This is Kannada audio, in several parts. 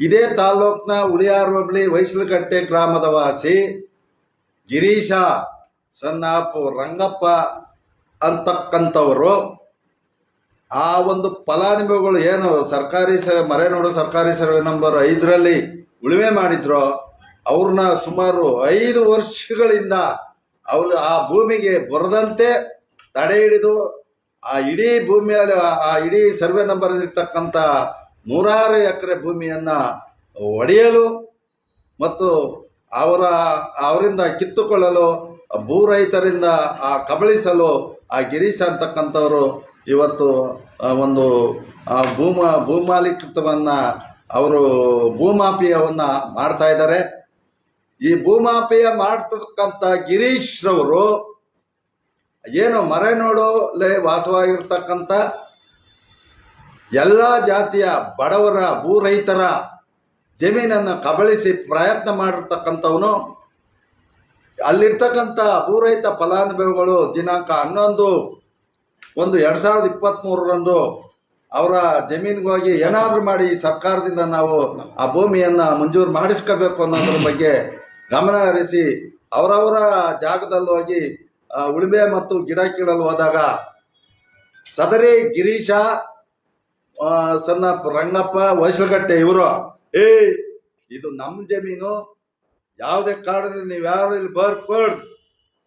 ಇದೇ ತಾಲೂಕಿನ ಉಳಿಯಾರ್ ಹೋಬಳಿ ವೈಸಲಕಟ್ಟೆ ಗ್ರಾಮದ ವಾಸಿ ಗಿರೀಶ ಸನ್ನಾಪು ರಂಗಪ್ಪ ಅಂತಕ್ಕಂಥವರು ಆ ಒಂದು ಫಲಾನುಭವಿಗಳು ಏನು ಮರೇನೋಡು ಸರ್ಕಾರಿ ಸರ್ವೆ ನಂಬರ್ 5ರಲ್ಲಿ ಉಳುಮೆ ಮಾಡಿದ್ರು ಅವ್ರನ್ನ ಸುಮಾರು 5 ವರ್ಷಗಳಿಂದ ಅವರು ಆ ಭೂಮಿಗೆ ಬರದಂತೆ ತಡೆ ಹಿಡಿದು ಆ ಇಡೀ ಭೂಮಿಯಲ್ಲಿ ಆ ಇಡೀ ಸರ್ವೆ ನಂಬರ್ ಇರ್ತಕ್ಕಂಥ 106 ಎಕರೆ ಭೂಮಿಯನ್ನ ಒಡೆಯಲು ಮತ್ತು ಅವರಿಂದ ಕಿತ್ತುಕೊಳ್ಳಲು ಭೂ ರೈತರಿಂದ ಕಬಳಿಸಲು ಆ ಗಿರೀಶ ಅಂತಕ್ಕಂಥವರು ಇವತ್ತು ಒಂದು ಭೂಮಾಲೀಕತ್ವವನ್ನು ಅವರು ಭೂಮಾಫಿಯವನ್ನ ಮಾಡ್ತಾ ಇದ್ದಾರೆ. ಈ ಭೂಮಾಫಿಯ ಮಾಡ್ತಕ್ಕಂಥ ಗಿರೀಶ್ ರವರು ಏನು ಮರೆನೋಡಲ್ಲಿ ವಾಸವಾಗಿರ್ತಕ್ಕಂಥ ಎಲ್ಲ ಜಾತಿಯ ಬಡವರ ಭೂ ರೈತರ ಜಮೀನನ್ನು ಕಬಳಿಸಿ ಪ್ರಯತ್ನ ಮಾಡಿರ್ತಕ್ಕಂಥವನು. ಅಲ್ಲಿರ್ತಕ್ಕಂಥ ಭೂ ರೈತ ಫಲಾನುಭವಿಗಳು ದಿನಾಂಕ 11/1/2023 ಅವರ ಜಮೀನಿಗೆ ಹೋಗಿ ಏನಾದರೂ ಮಾಡಿ ಸರ್ಕಾರದಿಂದ ನಾವು ಆ ಭೂಮಿಯನ್ನು ಮಂಜೂರು ಮಾಡಿಸ್ಕೋಬೇಕು ಅನ್ನೋದ್ರ ಬಗ್ಗೆ ಗಮನ ಹರಿಸಿ ಅವರವರ ಜಾಗದಲ್ಲಿ ಹೋಗಿ ಉಳುಮೆ ಮತ್ತು ಗಿಡ ಕೀಳಲು ಹೋದಾಗ ಸದರಿ ಗಿರೀಶ ಸನ್ನಪ್ಪ ರಂಗಪ್ಪ ವೈಸಲಕಟ್ಟೆ ಇವರು ಇದು ನಮ್ಮ ಜಮೀನು, ಯಾವುದೇ ಕಾರಣದಿಂದ ನೀವು ಯಾರು ಇಲ್ಲಿ ಬರ್ಕೊಡ್ದು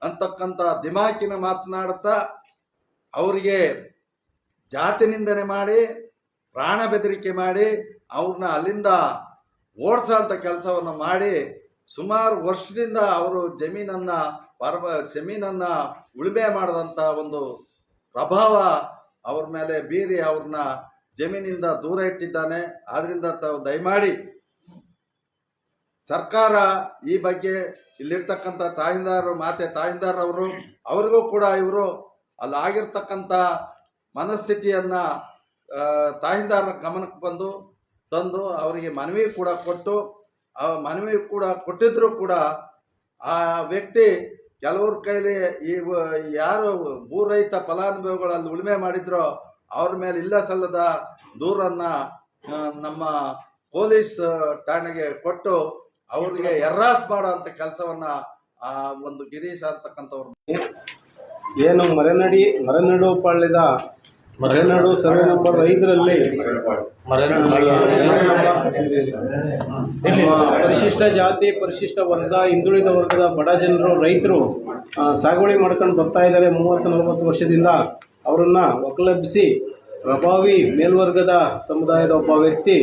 ಅಂತಕ್ಕಂಥ ದಿಮಾಕಿನ ಮಾತನಾಡುತ್ತಾ ಅವರಿಗೆ ಜಾತಿ ನಿಂದನೆ ಮಾಡಿ ಪ್ರಾಣ ಬೆದರಿಕೆ ಮಾಡಿ ಅವ್ರನ್ನ ಅಲ್ಲಿಂದ ಓಡಿಸೋಂಥ ಕೆಲಸವನ್ನು ಮಾಡಿ ಸುಮಾರು ವರ್ಷದಿಂದ ಅವರು ಜಮೀನನ್ನ ಉಳುಮೆ ಮಾಡಿದಂಥ ಒಂದು ಪ್ರಭಾವ ಅವ್ರ ಮೇಲೆ ಬೀರಿ ಅವ್ರನ್ನ ಜಮೀನಿಂದ ದೂರ ಇಟ್ಟಿದ್ದಾನೆ. ಆದ್ರಿಂದ ತಾವು ದಯಮಾಡಿ ಸರ್ಕಾರ ಈ ಬಗ್ಗೆ ಇಲ್ಲಿರ್ತಕ್ಕಂಥ ತಾಯಿಂದಾರವರು ಅವ್ರಿಗೂ ಕೂಡ ಇವರು ಅಲ್ಲಾಗಿರ್ತಕ್ಕಂಥ ಮನಸ್ಥಿತಿಯನ್ನ ತಾಯಿಂದಾರರ ಗಮನಕ್ಕೆ ತಂದು ಅವರಿಗೆ ಮನವಿ ಕೂಡ ಕೊಟ್ಟಿದ್ರು ಕೂಡ ಆ ವ್ಯಕ್ತಿ ಕೆಲವ್ರ ಕೈಲಿ ಯಾರು ಭೂ ರೈತ ಫಲಾನುಭವಿಗಳಲ್ಲಿ ಉಳುಮೆ ಮಾಡಿದ್ರೋ ಅವ್ರ ಮೇಲೆ ಇಲ್ಲ ಸಲ್ಲದ ದೂರನ್ನ ನಮ್ಮ ಪೊಲೀಸ್ ಠಾಣೆಗೆ ಕೊಟ್ಟು ಅವ್ರಿಗೆ ಎರ್ರಾಸ್ ಮಾಡೋ ಅಂತ ಕೆಲಸವನ್ನ ಆ ಒಂದು ಗಿರೀಶ ಅಂತಕ್ಕಂಥವ್ರು ಏನು ಮರೆನಡು ಪಾಳ್ಯದ ಮರೆನಡು ಸರ್ವೆ ನಂಬರ್ 5ರಲ್ಲಿ ಪರಿಶಿಷ್ಟ ಜಾತಿ ಪರಿಶಿಷ್ಟ ವರ್ಗ ಹಿಂದುಳಿದ ವರ್ಗದ ಬಡ ಜನರು ರೈತರು ಸಾಗುವಳಿ ಮಾಡ್ಕೊಂಡು ಬರ್ತಾ ಇದ್ದಾರೆ 30-40 ವರ್ಷದಿಂದ. ಅವರನ್ನ ಒಕ್ಕಲೆಬ್ಬಿಸಿ ಪ್ರಭಾವಿ ಮೇಲ್ವರ್ಗದ ಸಮುದಾಯದ ಒಬ್ಬ ವ್ಯಕ್ತಿ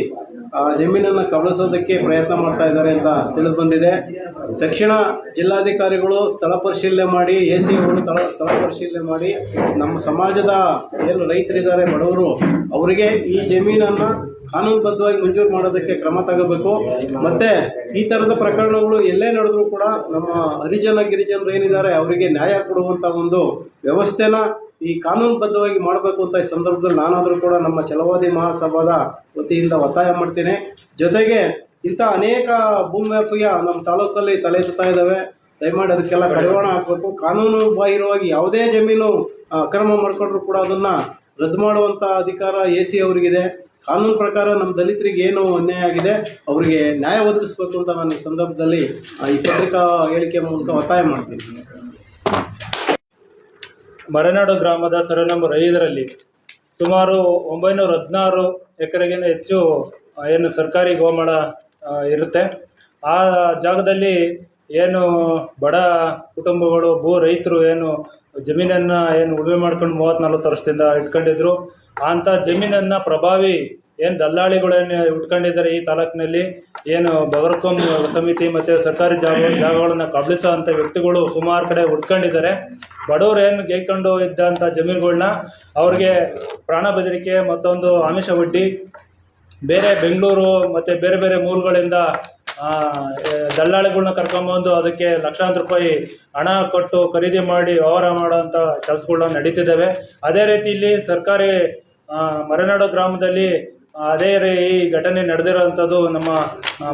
ಜಮೀನನ್ನು ಕಬಳಿಸೋದಕ್ಕೆ ಪ್ರಯತ್ನ ಮಾಡ್ತಾ ಇದ್ದಾರೆ ಅಂತ ತಿಳಿದು ಬಂದಿದೆ. ತಕ್ಷಣ ಜಿಲ್ಲಾಧಿಕಾರಿಗಳು ಸ್ಥಳ ಪರಿಶೀಲನೆ ಮಾಡಿ AC ಅವರು ಸ್ಥಳ ಪರಿಶೀಲನೆ ಮಾಡಿ ನಮ್ಮ ಸಮಾಜದ ಏನು ರೈತರಿದ್ದಾರೆ ಬಡವರು ಅವರಿಗೆ ಈ ಜಮೀನನ್ನು ಕಾನೂನುಬದ್ಧವಾಗಿ ಮಂಜೂರು ಮಾಡೋದಕ್ಕೆ ಕ್ರಮ ತಗೋಬೇಕು. ಮತ್ತೆ ಈ ಥರದ ಪ್ರಕರಣಗಳು ಎಲ್ಲೇ ನಡೆದ್ರೂ ಕೂಡ ನಮ್ಮ ಗಿರಿಜನರು ಏನಿದ್ದಾರೆ ಅವರಿಗೆ ನ್ಯಾಯ ಕೊಡುವಂಥ ಒಂದು ವ್ಯವಸ್ಥೆನ ಈ ಕಾನೂನುಬದ್ಧವಾಗಿ ಮಾಡಬೇಕು ಅಂತ ಈ ಸಂದರ್ಭದಲ್ಲಿ ನಾನಾದರೂ ಕೂಡ ನಮ್ಮ ಛಲವಾದಿ ಮಹಾಸಭಾದ ವತಿಯಿಂದ ಒತ್ತಾಯ ಮಾಡ್ತೀನಿ. ಜೊತೆಗೆ ಇಂಥ ಅನೇಕ ಭೂಮಾಫಿಯ ನಮ್ಮ ತಾಲೂಕಲ್ಲಿ ತಲೆ ಎತ್ತುತ್ತಾ ಇದ್ದಾವೆ. ದಯಮಾಡಿ ಅದಕ್ಕೆಲ್ಲ ಕಡಿವಾಣ ಹಾಕಬೇಕು. ಕಾನೂನು ಬಾಹಿರವಾಗಿ ಯಾವುದೇ ಜಮೀನು ಅಕ್ರಮ ಮಾಡಿಕೊಂಡ್ರು ಕೂಡ ಅದನ್ನು ರದ್ದು ಮಾಡುವಂಥ ಅಧಿಕಾರ AC ಅವರಿಗಿದೆ. ಕಾನೂನು ಪ್ರಕಾರ ನಮ್ಮ ದಲಿತರಿಗೆ ಏನು ಅನ್ಯಾಯ ಆಗಿದೆ ಅವರಿಗೆ ನ್ಯಾಯ ಒದಗಿಸ್ಬೇಕು ಅಂತ ನಾನು ಈ ಸಂದರ್ಭದಲ್ಲಿ ಈ ಪತ್ರಿಕಾ ಹೇಳಿಕೆ ಮೂಲಕ ಒತ್ತಾಯ ಮಾಡ್ತೀನಿ. ಮರೆನಾಡು ಗ್ರಾಮದ ಸರ್ವೆ ನಂಬರ್ 5ರಲ್ಲಿ ಸುಮಾರು 916 ಎಕರೆಗಿಂತ ಹೆಚ್ಚು ಏನು ಸರ್ಕಾರಿ ಗೋಮಾಳ ಇರುತ್ತೆ. ಆ ಜಾಗದಲ್ಲಿ ಏನು ಬಡ ಕುಟುಂಬಗಳು ಭೂ ರೈತರು ಏನು ಜಮೀನನ್ನು ಉಳುಮೆ ಮಾಡ್ಕೊಂಡು 30-40 ವರ್ಷದಿಂದ ಇಟ್ಕೊಂಡಿದ್ರು. ಅಂಥ ಜಮೀನನ್ನು ಪ್ರಭಾವಿ ಏನು ದಲ್ಲಾಳಿಗಳೇನು ಇಟ್ಕೊಂಡಿದ್ದಾರೆ ಈ ತಾಲೂಕಿನಲ್ಲಿ ಏನು ಬಗರ್ಕೊಂ ಸಮಿತಿ ಮತ್ತು ಸರ್ಕಾರಿ ಜಾಗಗಳನ್ನು ಕಬಳಿಸೋ ಅಂಥ ವ್ಯಕ್ತಿಗಳು ಸುಮಾರು ಕಡೆ ಉಟ್ಕೊಂಡಿದ್ದಾರೆ. ಬಡವರು ಏನು ಗೈಕೊಂಡು ಇದ್ದಂಥ ಜಮೀನುಗಳನ್ನ ಅವ್ರಿಗೆ ಪ್ರಾಣ ಬೆದರಿಕೆ ಮತ್ತೊಂದು ಆಮಿಷ ಒಡ್ಡಿ ಬೇರೆ ಬೆಂಗಳೂರು ಮತ್ತು ಬೇರೆ ಬೇರೆ ಮೂಲಗಳಿಂದ ದಲ್ಲಾಳಿಗಳನ್ನ ಕರ್ಕೊಂಬಂದು ಅದಕ್ಕೆ ಲಕ್ಷಾಂತರ ರೂಪಾಯಿ ಹಣ ಕೊಟ್ಟು ಖರೀದಿ ಮಾಡಿ ವ್ಯವಹಾರ ಮಾಡೋಂಥ ಕೆಲಸಗಳನ್ನ ನಡೀತಿದ್ದಾವೆ. ಅದೇ ರೀತಿ ಇಲ್ಲಿ ಸರ್ಕಾರಿ ಮರೆನಾಡು ಗ್ರಾಮದಲ್ಲಿ ಈ ಘಟನೆ ನಡೆದಿರೋವಂಥದ್ದು ನಮ್ಮ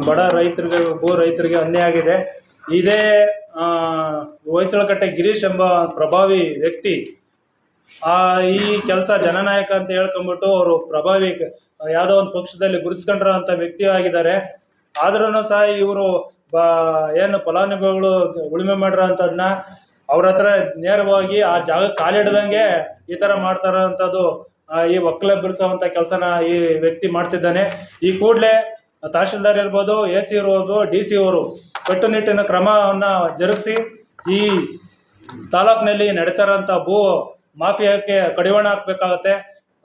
ಬಡ ರೈತರಿಗೆ ಭೂ ರೈತರಿಗೆ ಅನ್ಯಾಯ ಆಗಿದೆ. ಇದೇ ವೈಸಲಕಟ್ಟೆ ಗಿರೀಶ್ ಎಂಬ ಪ್ರಭಾವಿ ವ್ಯಕ್ತಿ ಈ ಕೆಲಸ ಜನನಾಯಕ ಅಂತ ಹೇಳ್ಕೊಂಡ್ಬಿಟ್ಟು ಅವರು ಪ್ರಭಾವಿ ಯಾವುದೋ ಒಂದು ಪಕ್ಷದಲ್ಲಿ ಗುರುತಿಸ್ಕೊಂಡಿರೋ ಅಂತ ವ್ಯಕ್ತಿ ಆಗಿದ್ದಾರೆ. ಆದ್ರೂ ಸಹ ಇವರು ಏನು ಫಲಾನುಭವಿಗಳು ಉಳುಮೆ ಮಾಡಿರೋ ಅಂಥದ್ದನ್ನ ಅವ್ರ ಹತ್ರ ನೇರವಾಗಿ ಆ ಜಾಗ ಕಾಲಿಡ್ದಂಗೆ ಈ ಥರ ಮಾಡ್ತಾರಂಥದ್ದು ಈ ಒಕ್ಕಲೆಬ್ಬಿಸುವಂಥ ಕೆಲಸನ ಈ ವ್ಯಕ್ತಿ ಮಾಡ್ತಿದ್ದಾನೆ. ಈ ಕೂಡಲೇ ತಹಶೀಲ್ದಾರ್ ಇರ್ಬೋದು, AC ಇರ್ಬೋದು, DC ಅವರು ಕಟ್ಟುನಿಟ್ಟಿನ ಕ್ರಮವನ್ನು ಜರುಗಿಸಿ ಈ ತಾಲೂಕಿನಲ್ಲಿ ನಡೀತಾರಂಥ ಭೂ ಮಾಫಿಯಾಕ್ಕೆ ಕಡಿವಾಣ ಹಾಕಬೇಕಾಗತ್ತೆ.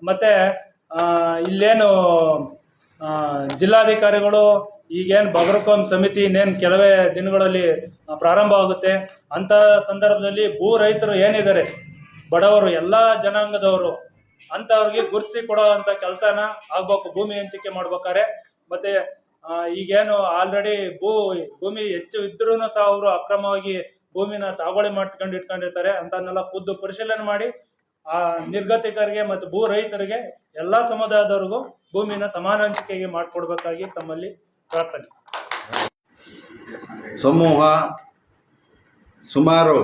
ಮತ್ತು ಇಲ್ಲೇನು ಜಿಲ್ಲಾಧಿಕಾರಿಗಳು ಈಗೇನು ಬಗರ್ಹುಕುಂ ಸಮಿತಿ ಇನ್ನೇನು ಕೆಲವೇ ದಿನಗಳಲ್ಲಿ ಪ್ರಾರಂಭ ಆಗುತ್ತೆ. ಅಂಥ ಸಂದರ್ಭದಲ್ಲಿ ಭೂ ರೈತರು ಏನಿದ್ದಾರೆ, ಬಡವರು, ಎಲ್ಲ ಜನಾಂಗದವರು, ಅಂಥವ್ರಿಗೆ ಗುರುತಿಸಿ ಕೊಡೋ ಅಂಥ ಕೆಲಸನ ಆಗ್ಬೇಕು ಭೂಮಿ ಹಂಚಿಕೆ ಮಾಡ್ಬೇಕಾರೆ. ಮತ್ತೆ ಈಗೇನು ಆಲ್ರೆಡಿ ಭೂಮಿ ಹೆಚ್ಚು ಇದ್ರೂ ಸಹ ಅವರು ಅಕ್ರಮವಾಗಿ ಭೂಮಿನ ಸಾಗುವಳಿ ಇಟ್ಕೊಂಡಿರ್ತಾರೆ. ಅಂತನ್ನೆಲ್ಲ ಖುದ್ದು ಪರಿಶೀಲನೆ ಮಾಡಿ ಆ ನಿರ್ಗತಿಕರಿಗೆ ಮತ್ತು ಭೂ ರೈತರಿಗೆ ಎಲ್ಲ ಸಮುದಾಯದವ್ರಿಗೂ ಭೂಮಿನ ಸಮಾನ ಹಂಚಿಕೆಗೆ ಮಾಡಿಕೊಡ್ಬೇಕಾಗಿ ತಮ್ಮಲ್ಲಿ ಪ್ರಾರ್ಥನೆ. ಸಮೂಹ ಸುಮಾರು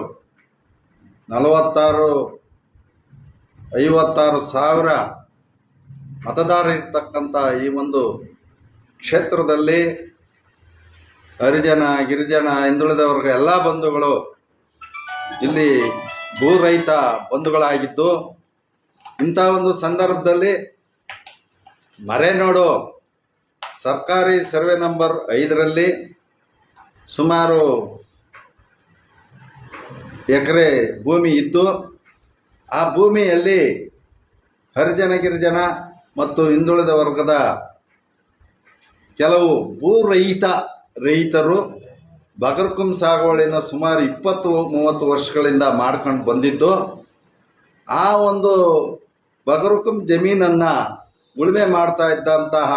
46,000 ಸಾವಿರ ಮತದಾರ ಇರ್ತಕ್ಕಂಥ ಈ ಒಂದು ಕ್ಷೇತ್ರದಲ್ಲಿ ಹರಿಜನ, ಗಿರಿಜನ, ಹಿಂದುಳಿದ ವರ್ಗ ಎಲ್ಲ ಬಂಧುಗಳು ಇಲ್ಲಿ ಭೂ ರೈತ ಬಂಧುಗಳಾಗಿದ್ದು, ಇಂಥ ಒಂದು ಸಂದರ್ಭದಲ್ಲಿ ಮರೆನೋಡು ಸರ್ಕಾರಿ ಸರ್ವೆ ನಂಬರ್ 5ರಲ್ಲಿ ಸುಮಾರು ಎಕರೆ ಭೂಮಿ ಇದ್ದು, ಆ ಭೂಮಿಯಲ್ಲಿ ಹರಿಜನ, ಗಿರಿಜನ ಮತ್ತು ಹಿಂದುಳಿದ ವರ್ಗದ ಕೆಲವು ಭೂ ರೈತರು ಬಗರ್ಹುಕುಂ ಸಾಗುವಳಿನ ಸುಮಾರು 20-30 ವರ್ಷಗಳಿಂದ ಮಾಡ್ಕೊಂಡು ಬಂದಿದ್ದು, ಆ ಒಂದು ಬಗರ್ಹುಕುಂ ಜಮೀನನ್ನು ಉಳುಮೆ ಮಾಡ್ತಾ ಇದ್ದಂತಹ